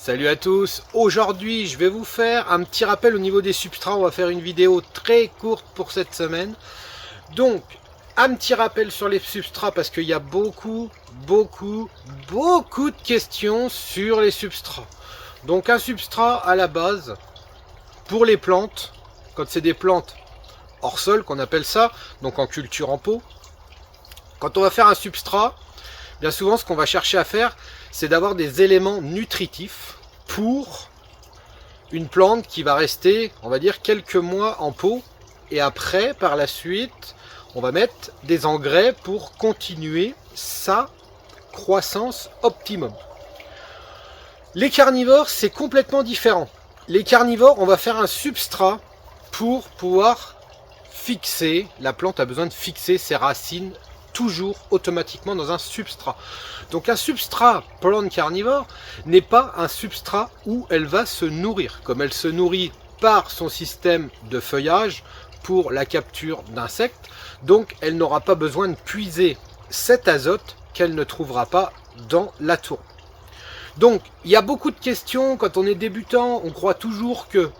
Salut à tous, aujourd'hui je vais vous faire un petit rappel au niveau des substrats. On va faire une vidéo très courte pour cette semaine. Donc un petit rappel sur les substrats parce qu'il y a beaucoup de questions sur les substrats. Donc un substrat à la base pour les plantes, quand c'est des plantes hors sol qu'on appelle ça, donc en culture en pot. Quand on va faire un substrat, bien souvent ce qu'on va chercher à faire, c'est d'avoir des éléments nutritifs pour une plante qui va rester, on va dire, quelques mois en pot. Et après, par la suite, on va mettre des engrais pour continuer sa croissance optimum. Les carnivores, c'est complètement différent. Les carnivores, on va faire un substrat pour pouvoir fixer, la plante a besoin de fixer ses racines toujours automatiquement dans un substrat. Donc un substrat plante carnivore n'est pas un substrat où elle va se nourrir, comme elle se nourrit par son système de feuillage pour la capture d'insectes. Donc elle n'aura pas besoin de puiser cet azote qu'elle ne trouvera pas dans la tourbe. Donc il y a beaucoup de questions. Quand on est débutant, on croit toujours que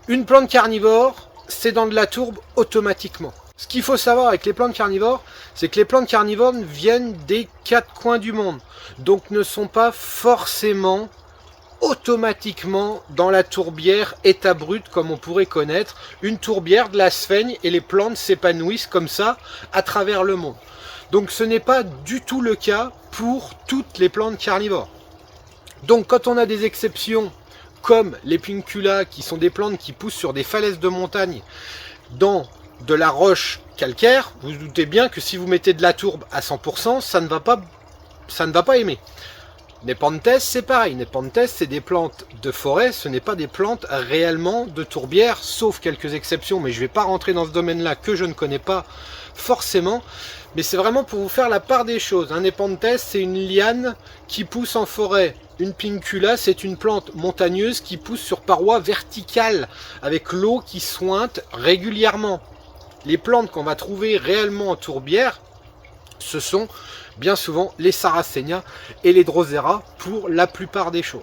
une plante carnivore, c'est dans de la tourbe automatiquement. Ce qu'il faut savoir avec les plantes carnivores, c'est que les plantes carnivores viennent des quatre coins du monde. Donc ne sont pas forcément automatiquement dans la tourbière état brut comme on pourrait connaître une tourbière, de la sphaigne, et les plantes s'épanouissent comme ça à travers le monde. Donc ce n'est pas du tout le cas pour toutes les plantes carnivores. Donc quand on a des exceptions comme les pinculas, qui sont des plantes qui poussent sur des falaises de montagne dans de la roche calcaire, vous vous doutez bien que si vous mettez de la tourbe à 100%, ça ne va pas aimer. Nepenthes, c'est pareil. Nepenthes, c'est des plantes de forêt, ce n'est pas des plantes réellement de tourbière, sauf quelques exceptions, mais je ne vais pas rentrer dans ce domaine-là que je ne connais pas forcément. Mais c'est vraiment pour vous faire la part des choses. Un Nepenthes, c'est une liane qui pousse en forêt. Une pincula, c'est une plante montagneuse qui pousse sur parois verticales, avec l'eau qui sointe régulièrement. Les plantes qu'on va trouver réellement en tourbière, ce sont bien souvent les Sarracenia et les Drosera pour la plupart des choses.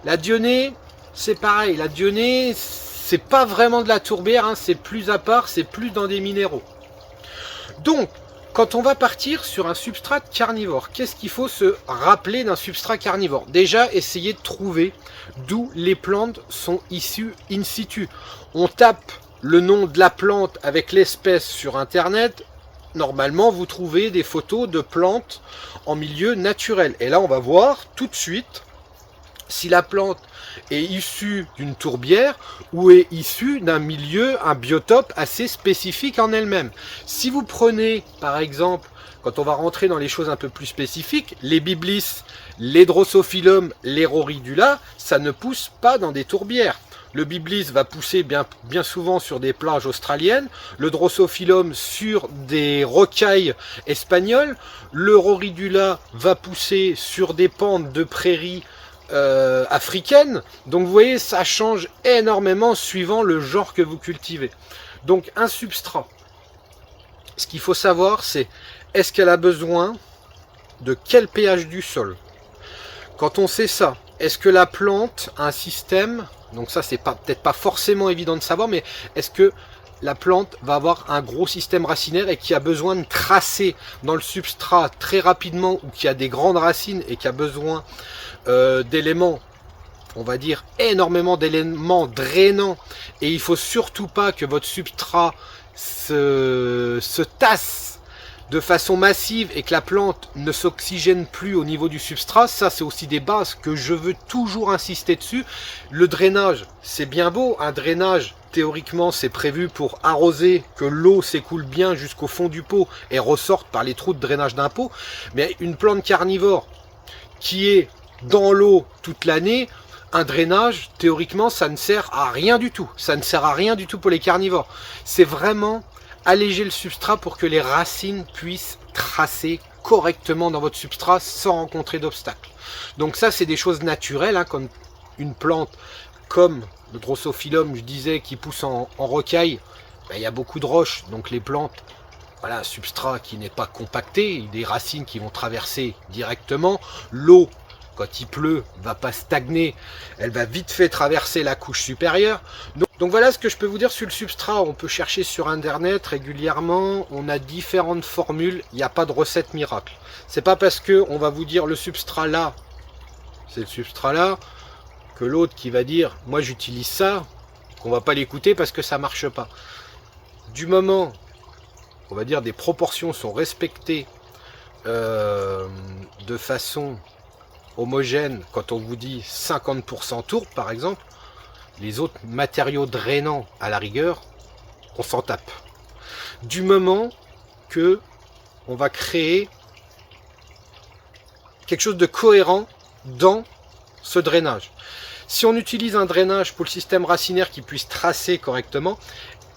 La Dionée, c'est pareil. La Dionée, c'est pas vraiment de la tourbière, hein, c'est plus à part, c'est plus dans des minéraux. Donc, quand on va partir sur un substrat carnivore, qu'est-ce qu'il faut se rappeler d'un substrat carnivore? Déjà, essayer de trouver d'où les plantes sont issues in situ. On tape le nom de la plante avec l'espèce sur internet, normalement vous trouvez des photos de plantes en milieu naturel. Et là on va voir tout de suite si la plante est issue d'une tourbière ou est issue d'un milieu, un biotope assez spécifique en elle-même. Si vous prenez par exemple, quand on va rentrer dans les choses un peu plus spécifiques, les biblis, les drosophilum, les roridula, ça ne pousse pas dans des tourbières. Le biblis va pousser bien souvent sur des plages australiennes, le drosophilum sur des rocailles espagnoles, le roridula va pousser sur des pentes de prairies africaines. Donc vous voyez, ça change énormément suivant le genre que vous cultivez. Donc un substrat, ce qu'il faut savoir, c'est est-ce qu'elle a besoin de quel pH du sol? Quand on sait ça, est-ce que la plante a un système, donc ça c'est peut-être pas forcément évident de savoir, mais est-ce que la plante va avoir un gros système racinaire et qui a besoin de tracer dans le substrat très rapidement, ou qui a des grandes racines et qui a besoin d'éléments, on va dire énormément d'éléments drainants, et il faut surtout pas que votre substrat se tasse de façon massive et que la plante ne s'oxygène plus au niveau du substrat. Ça c'est aussi des bases que je veux toujours insister dessus. Le drainage, c'est bien beau, un drainage théoriquement c'est prévu pour arroser, que l'eau s'écoule bien jusqu'au fond du pot et ressorte par les trous de drainage d'un pot, mais une plante carnivore qui est dans l'eau toute l'année, un drainage, théoriquement, ça ne sert à rien du tout. Ça ne sert à rien du tout pour les carnivores. C'est vraiment alléger le substrat pour que les racines puissent tracer correctement dans votre substrat sans rencontrer d'obstacles. Donc ça, c'est des choses naturelles, hein, comme une plante comme le drosophilum, je disais, qui pousse en rocaille. Ben, il y a beaucoup de roches, donc les plantes, voilà, un substrat qui n'est pas compacté, des racines qui vont traverser directement. L'eau quand il pleut, va pas stagner, elle va vite fait traverser la couche supérieure. Donc voilà ce que je peux vous dire sur le substrat. On peut chercher sur internet régulièrement, on a différentes formules, il n'y a pas de recette miracle. C'est pas parce que on va vous dire le substrat là, c'est le substrat là, que l'autre qui va dire moi j'utilise ça, qu'on va pas l'écouter parce que ça marche pas. Du moment, on va dire, des proportions sont respectées de façon homogène, quand on vous dit 50% tourbe par exemple, les autres matériaux drainants à la rigueur, on s'en tape. Du moment que on va créer quelque chose de cohérent dans ce drainage. Si on utilise un drainage pour le système racinaire qui puisse tracer correctement,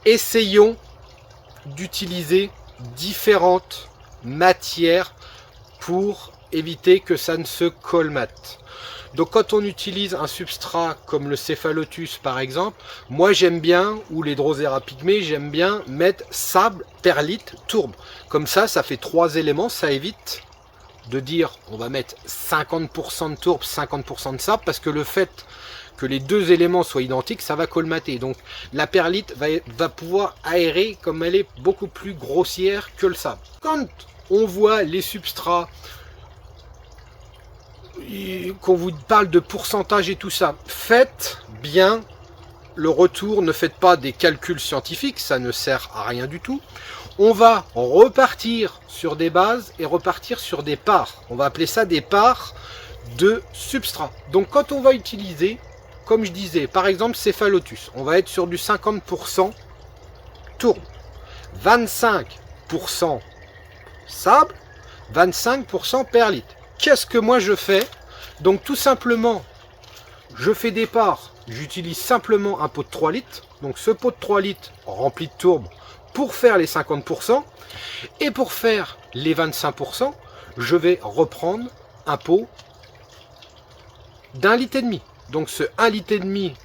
essayons d'utiliser différentes matières pour éviter que ça ne se colmate. Donc quand on utilise un substrat comme le céphalotus par exemple, moi j'aime bien, ou les Drosera pygmée, j'aime bien mettre sable, perlite, tourbe. Comme ça fait 3 éléments, ça évite de dire on va mettre 50% de tourbe, 50% de sable, parce que le fait que les deux éléments soient identiques, ça va colmater. Donc la perlite va pouvoir aérer, comme elle est beaucoup plus grossière que le sable. Quand on voit les substrats, qu'on vous parle de pourcentage et tout ça, faites bien le retour, ne faites pas des calculs scientifiques, ça ne sert à rien du tout. On va repartir sur des bases et repartir sur des parts. On va appeler ça des parts de substrat. Donc quand on va utiliser, comme je disais, par exemple céphalotus, on va être sur du 50% tourbe, 25% sable, 25% perlite. Qu'est-ce que moi je fais? Donc tout simplement, je fais des parts, j'utilise simplement un pot de 3 litres. Donc ce pot de 3 litres rempli de tourbe pour faire les 50%. Et pour faire les 25%, je vais reprendre un pot d'1,5 litre. Donc ce 1,5 litre,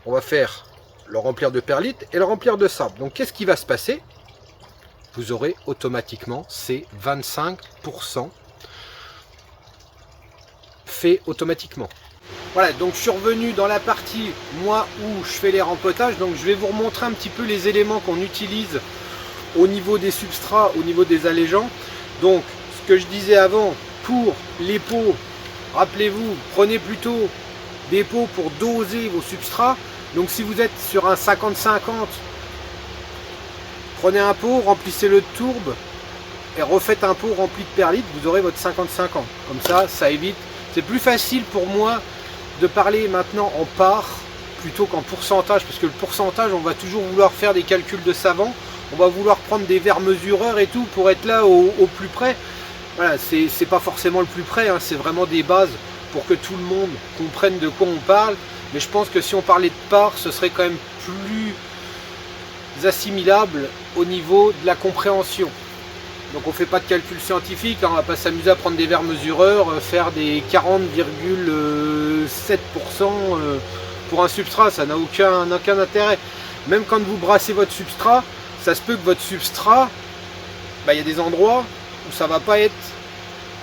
on va faire le remplir de perlite et le remplir de sable. Donc qu'est-ce qui va se passer? Vous aurez automatiquement ces 25% fait automatiquement. Voilà, donc je suis revenu dans la partie moi où je fais les rempotages. Donc je vais vous remontrer un petit peu les éléments qu'on utilise au niveau des substrats, au niveau des allégeants. Donc ce que je disais avant, pour les pots, rappelez-vous, prenez plutôt des pots pour doser vos substrats. Donc si vous êtes sur un 50-50, prenez un pot, remplissez-le de tourbe et refaites un pot rempli de perlite, vous aurez votre 50-50. Comme ça évite. C'est plus facile pour moi de parler maintenant en parts plutôt qu'en pourcentage, parce que le pourcentage, on va toujours vouloir faire des calculs de savant, on va vouloir prendre des verres mesureurs et tout pour être là au plus près. Voilà, c'est pas forcément le plus près, hein, c'est vraiment des bases pour que tout le monde comprenne de quoi on parle. Mais je pense que si on parlait de parts, ce serait quand même plus assimilable au niveau de la compréhension. Donc on fait pas de calcul scientifique, hein, on va pas s'amuser à prendre des verres mesureurs, faire des 40,7% pour un substrat, ça n'a aucun intérêt. Même quand vous brassez votre substrat, ça se peut que votre substrat, il y a des endroits où ça va pas être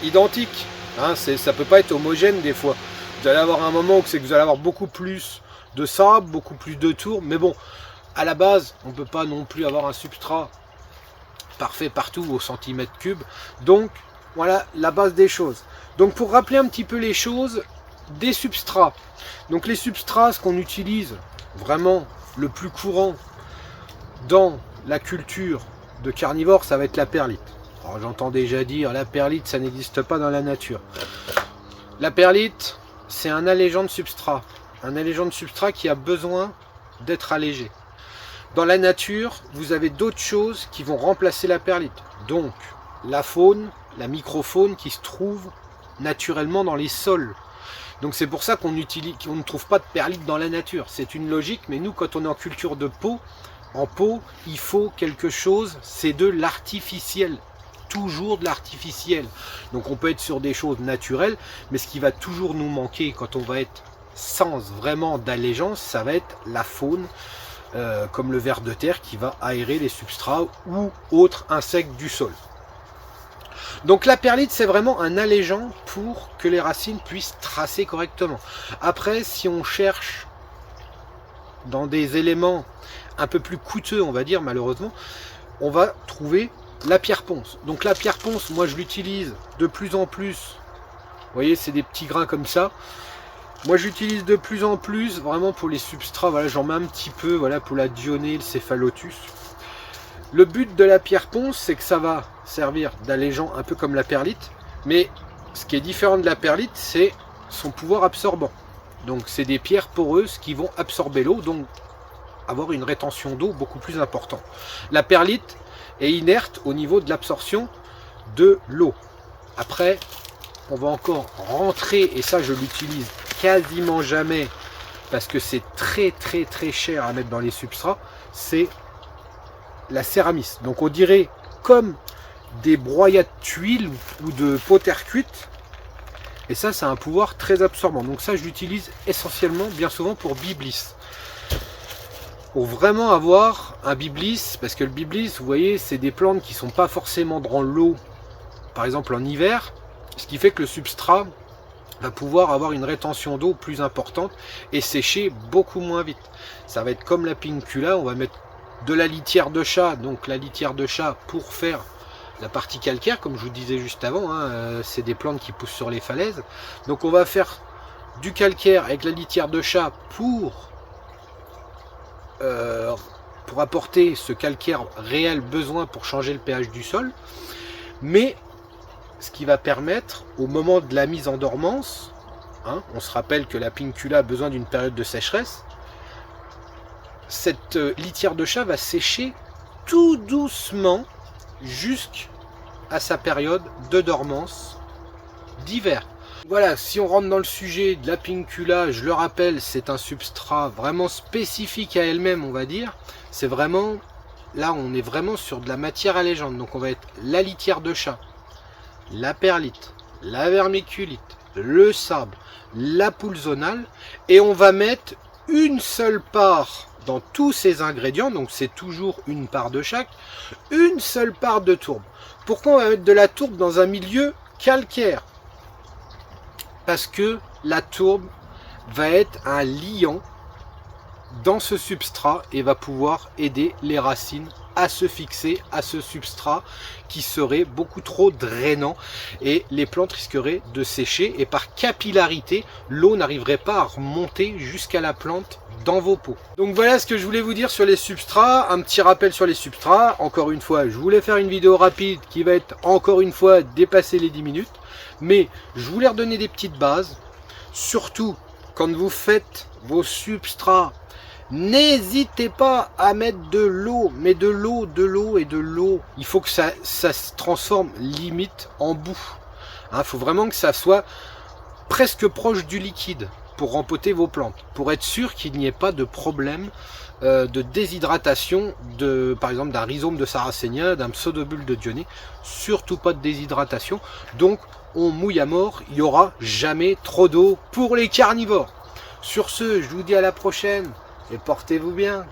identique, hein, ça peut pas être homogène des fois. Vous allez avoir un moment où c'est que vous allez avoir beaucoup plus de sable, beaucoup plus de tourbe, mais bon, à la base, on peut pas non plus avoir un substrat parfait partout au centimètre cube. Donc voilà la base des choses. Donc pour rappeler un petit peu les choses des substrats, donc les substrats, ce qu'on utilise vraiment le plus courant dans la culture de carnivore, ça va être la perlite. Alors j'entends déjà dire la perlite, ça n'existe pas dans la nature. La perlite, c'est un allégeant de substrat, qui a besoin d'être allégé. Dans la nature, vous avez d'autres choses qui vont remplacer la perlite. Donc, la faune, la microfaune qui se trouve naturellement dans les sols. Donc c'est pour ça qu'on ne trouve pas de perlite dans la nature. C'est une logique, mais nous, quand on est en culture de peau, en pot, il faut quelque chose, c'est de l'artificiel. Toujours de l'artificiel. Donc on peut être sur des choses naturelles, mais ce qui va toujours nous manquer quand on va être sans vraiment d'allégeance, ça va être la faune. Comme le ver de terre qui va aérer les substrats ou autres insectes du sol. Donc la perlite, c'est vraiment un allégeant pour que les racines puissent tracer correctement. Après, si on cherche dans des éléments un peu plus coûteux, on va dire, malheureusement, on va trouver la pierre ponce. Donc la pierre ponce, moi je l'utilise de plus en plus. Vous voyez, c'est des petits grains comme ça. Moi j'utilise de plus en plus vraiment pour les substrats. Voilà, j'en mets un petit peu, voilà, pour la dionée, le céphalotus. Le but de la pierre ponce, c'est que ça va servir d'allégeant un peu comme la perlite. Mais ce qui est différent de la perlite, c'est son pouvoir absorbant. Donc c'est des pierres poreuses qui vont absorber l'eau, donc avoir une rétention d'eau beaucoup plus importante. La perlite est inerte au niveau de l'absorption de l'eau. Après, on va encore rentrer, et ça je l'utilise quasiment jamais, parce que c'est très cher à mettre dans les substrats, c'est la céramis. Donc on dirait comme des broyats de tuiles ou de peau terre cuite. Et ça, c'est un pouvoir très absorbant. Donc ça, je l'utilise essentiellement, bien souvent, pour biblis. Pour vraiment avoir un biblis, parce que le biblis, vous voyez, c'est des plantes qui ne sont pas forcément dans l'eau, par exemple en hiver, ce qui fait que le substrat va pouvoir avoir une rétention d'eau plus importante et sécher beaucoup moins vite. Ça va être comme la pincula, on va mettre de la litière de chat, donc la litière de chat pour faire la partie calcaire, comme je vous disais juste avant, hein, c'est des plantes qui poussent sur les falaises. Donc on va faire du calcaire avec la litière de chat pour apporter ce calcaire réel besoin pour changer le pH du sol. Mais ce qui va permettre, au moment de la mise en dormance, hein, on se rappelle que la pincula a besoin d'une période de sécheresse, cette litière de chat va sécher tout doucement jusqu'à sa période de dormance d'hiver. Voilà, si on rentre dans le sujet de la pincula, je le rappelle, c'est un substrat vraiment spécifique à elle-même, on va dire. C'est vraiment, là on est vraiment sur de la matière allégeante. Donc on va être la litière de chat, la perlite, la vermiculite, le sable, la poulsonale, et on va mettre une seule part dans tous ces ingrédients, donc c'est toujours une part de chaque, une seule part de tourbe. Pourquoi on va mettre de la tourbe dans un milieu calcaire? Parce que la tourbe va être un liant dans ce substrat et va pouvoir aider les racines à se fixer à ce substrat qui serait beaucoup trop drainant et les plantes risqueraient de sécher et par capillarité, l'eau n'arriverait pas à remonter jusqu'à la plante dans vos pots. Donc voilà ce que je voulais vous dire sur les substrats, un petit rappel sur les substrats. Encore une fois, je voulais faire une vidéo rapide qui va être encore une fois dépasser les 10 minutes, mais je voulais redonner des petites bases, surtout quand vous faites vos substrats. N'hésitez pas à mettre de l'eau, mais de l'eau et de l'eau. Il faut que ça se transforme limite en boue. Il faut vraiment que ça soit presque proche du liquide pour rempoter vos plantes, pour être sûr qu'il n'y ait pas de problème de déshydratation, par exemple d'un rhizome de sarracénia, d'un pseudobule de dionée. Surtout pas de déshydratation. Donc on mouille à mort, il n'y aura jamais trop d'eau pour les carnivores. Sur ce, je vous dis à la prochaine. Et portez-vous bien.